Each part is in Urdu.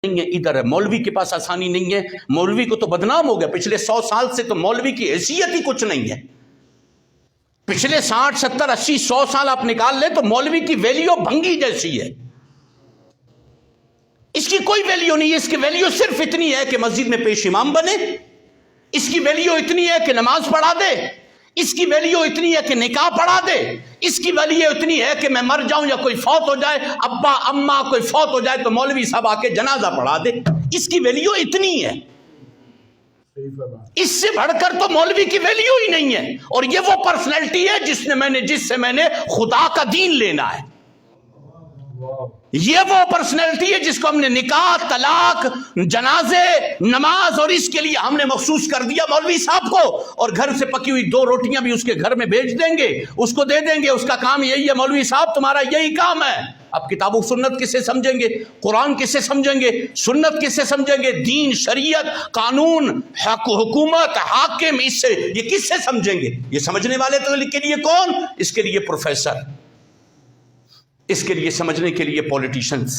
نہیں ہے، ادھر ہے۔ مولوی کے پاس آسانی نہیں ہے، مولوی کو تو بدنام ہو گیا، پچھلے 100 سال سے تو مولوی کی حیثیت ہی کچھ نہیں ہے۔ پچھلے 60 70 80 100 سال آپ نکال لیں تو مولوی کی ویلیو بھنگی جیسی ہے، اس کی کوئی ویلیو نہیں ہے۔ اس کی ویلیو صرف اتنی ہے کہ مسجد میں پیش امام بنے، اس کی ویلیو اتنی ہے کہ نماز پڑھا دے، اس کی ویلیو اتنی ہے کہ نکاح پڑھا دے، اس کی ویلیو اتنی ہے کہ میں مر جاؤں یا کوئی فوت ہو جائے، ابا اماں کوئی فوت ہو جائے تو مولوی صاحب آ کے جنازہ پڑھا دے، اس کی ویلیو اتنی ہے۔ اس سے بڑھ کر تو مولوی کی ویلیو ہی نہیں ہے۔ اور یہ وہ پرسنالٹی ہے جس سے میں نے خدا کا دین لینا ہے، یہ وہ پرسنالٹی ہے جس کو ہم نے نکاح، طلاق، جنازے، نماز اور اس کے لیے ہم نے مخصوص کر دیا مولوی صاحب کو، اور گھر سے پکی ہوئی 2 روٹیاں بھی اس کے گھر میں بھیج دیں گے، اس کو دے دیں گے، اس کا کام یہی ہے۔ مولوی صاحب تمہارا یہی کام ہے۔ اب کتاب و سنت کس سے سمجھیں گے؟ قرآن کس سے سمجھیں گے؟ سنت کس سے سمجھیں گے؟ دین، شریعت، قانون، حکومت، حاکم، اس سے یہ کس سے سمجھیں گے؟ یہ سمجھنے والے تو کے لیے کون؟ اس کے لیے پروفیسر، اس کے لیے سمجھنے کے لیے پولیٹیشنز،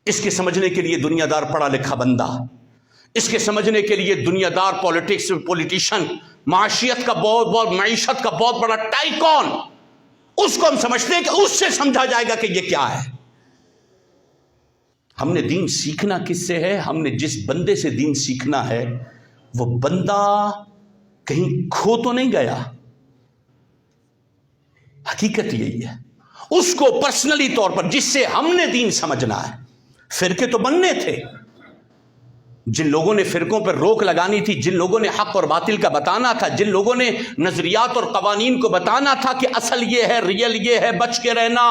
اس کے سمجھنے کے لیے دنیا دار پڑھا لکھا بندہ، اس کے سمجھنے کے لیے دنیا دار پولیٹکس، پولیٹیشن، معیشت کا بہت بڑا ٹائکون، اس کو ہم سمجھتے ہیں کہ اس سے سمجھا جائے گا کہ یہ کیا ہے۔ ہم نے دین سیکھنا کس سے ہے؟ ہم نے جس بندے سے دین سیکھنا ہے وہ بندہ کہیں کھو تو نہیں گیا، حقیقت یہی ہے۔ اس کو پرسنلی طور پر جس سے ہم نے دین سمجھنا ہے۔ فرقے تو بننے تھے، جن لوگوں نے فرقوں پر روک لگانی تھی، جن لوگوں نے حق اور باطل کا بتانا تھا، جن لوگوں نے نظریات اور قوانین کو بتانا تھا کہ اصل یہ ہے، ریل یہ ہے، بچ کے رہنا،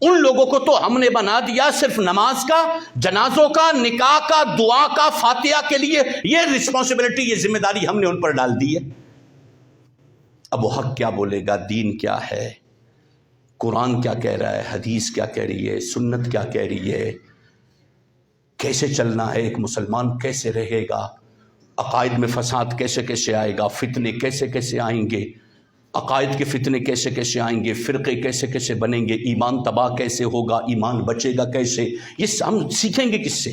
ان لوگوں کو تو ہم نے بنا دیا صرف نماز کا، جنازوں کا، نکاح کا، دعا کا، فاتحہ کے لیے یہ رسپانسبلٹی، یہ ذمہ داری ہم نے ان پر ڈال دی ہے۔ اب وہ حق کیا بولے گا؟ دین کیا ہے؟ قرآن کیا کہہ رہا ہے؟ حدیث کیا کہہ رہی ہے؟ سنت کیا کہہ رہی ہے؟ کیسے چلنا ہے؟ ایک مسلمان کیسے رہے گا؟ عقائد میں فساد کیسے کیسے آئے گا؟ فتنے کیسے کیسے آئیں گے؟ عقائد کے فتنے کیسے کیسے آئیں گے؟ فرقے کیسے کیسے بنیں گے؟ ایمان تباہ کیسے ہوگا؟ ایمان بچے گا کیسے؟ یہ ہم سیکھیں گے کس سے؟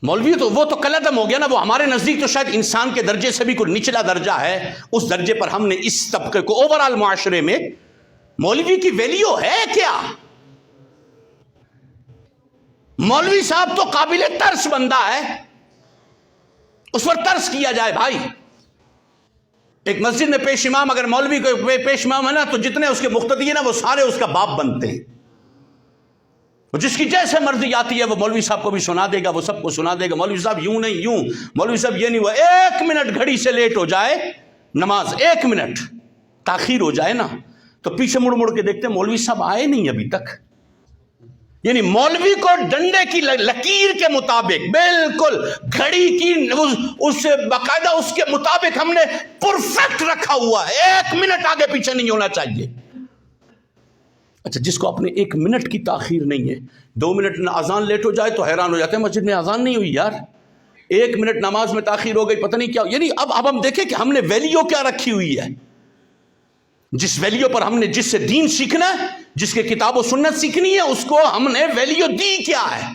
مولوی تو وہ تو قلعدم ہو گیا نا، وہ ہمارے نزدیک تو شاید انسان کے درجے سے بھی کوئی نچلا درجہ ہے، اس درجے پر ہم نے اس طبقے کو اوورآل معاشرے میں مولوی کی ویلیو ہے کیا؟ مولوی صاحب تو قابل ترس بندہ ہے، اس پر ترس کیا جائے بھائی۔ ایک مسجد میں پیش امام اگر مولوی کو پیش امام ہے نا تو جتنے اس کے مقتدی ہیں نا وہ سارے اس کا باپ بنتے ہیں، وہ جس کی جیسے مرضی آتی ہے وہ مولوی صاحب کو بھی سنا دے گا، وہ سب کو سنا دے گا۔ مولوی صاحب یوں نہیں یوں، مولوی صاحب یہ نہیں ہوا، 1 منٹ گھڑی سے لیٹ ہو جائے نماز، 1 منٹ تاخیر ہو جائے نا تو پیچھے مڑ مڑ کے دیکھتے ہیں مولوی صاحب آئے نہیں ابھی تک۔ یعنی مولوی کو ڈنڈے کی لکیر کے مطابق، بالکل گھڑی کی اس سے باقاعدہ اس کے مطابق ہم نے پرفیکٹ رکھا ہوا ہے، 1 منٹ آگے پیچھے نہیں ہونا چاہیے۔ اچھا، جس کو اپنے 1 منٹ کی تاخیر نہیں ہے، 2 منٹ اذان لیٹ ہو جائے تو حیران ہو جاتے ہیں مسجد میں اذان نہیں ہوئی یار، 1 منٹ نماز میں تاخیر ہو گئی، پتہ نہیں کیا۔ یعنی اب ہم دیکھیں کہ ہم نے ویلیو کیا رکھی ہوئی ہے، جس ویلیو پر ہم نے جس سے دین سیکھنا ہے، جس کے کتاب و سنت سیکھنی ہے، اس کو ہم نے ویلیو دی کیا ہے۔